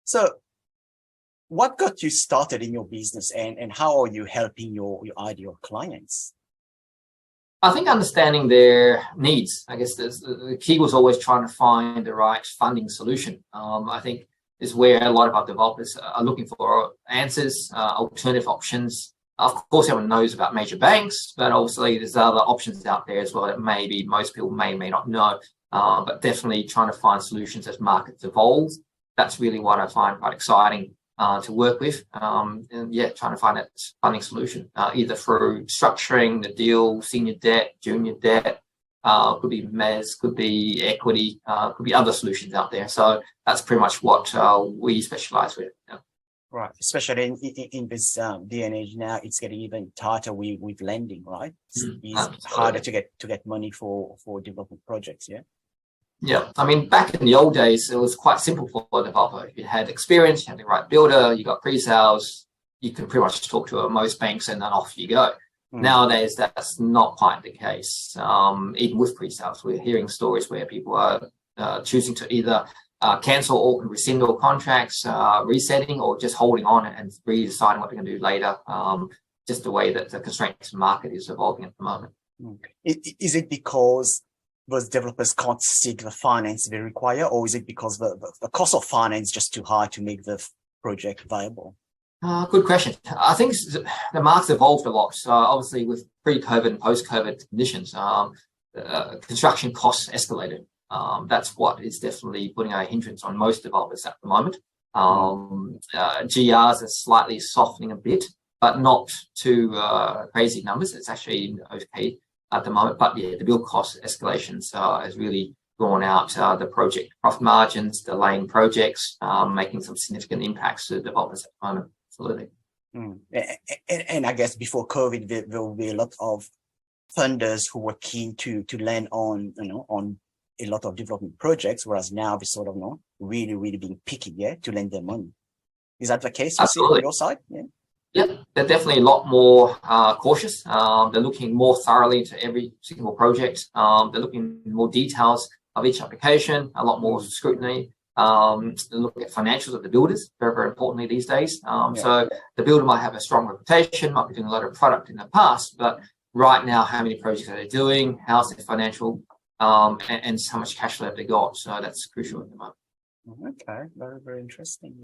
So what got you started in your business, and how are you helping your ideal clients? I think understanding their needs. I guess the key was always trying to find the right funding solution. I think is where a lot of our developers are looking for answers, alternative options. Of course, everyone knows about major banks, but obviously there's other options out there as well that maybe most people may not know. But definitely trying to find solutions as markets evolve. That's really what I find quite exciting to work with. And yeah, trying to find that funding solution, either through structuring the deal, senior debt, junior debt, could be mezz, could be equity, could be other solutions out there. So that's pretty much what we specialize with. Yeah. Right, especially in this day and age now, it's getting even tighter with lending, right? It's harder to get money for development projects. Yeah. Yeah, I mean, back in the old days, it was quite simple for a developer. If you had experience, you had the right builder, you got pre-sales, you can pretty much talk to most banks and then off you go. Nowadays, that's not quite the case. Even with pre-sales, we're hearing stories where people are choosing to either cancel or rescind all contracts, resetting, or just holding on and re-deciding what they're going to do later. Just the way that the constraints market is evolving at the moment. Is it because those developers can't seek the finance they require, or is it because the cost of finance is just too high to make the project viable? Good question. I think the market's evolved a lot. Obviously, with pre-COVID and post-COVID conditions, construction costs escalated. That's what is definitely putting a hindrance on most developers at the moment. GRs are slightly softening a bit, but not to crazy numbers. It's actually okay at the moment, but yeah, the build cost escalations has really drawn out the project profit margins, delaying projects, making some significant impacts to developers at the moment. Absolutely. And I guess before COVID, there will be a lot of funders who were keen to lend on a lot of development projects, whereas now they're sort of really being picky, to lend their money. Is that the case you see on your side? Yeah. Yeah, they're definitely a lot more cautious. They're looking more thoroughly into every single project. They're looking at more details of each application, a lot more scrutiny. They look at financials of the builders, very importantly these days. So the builder might have a strong reputation, might be doing a lot of product in the past, but right now, how many projects are they doing? How's their financial, and how much cash flow have they got? So that's crucial at the moment. Okay, very interesting.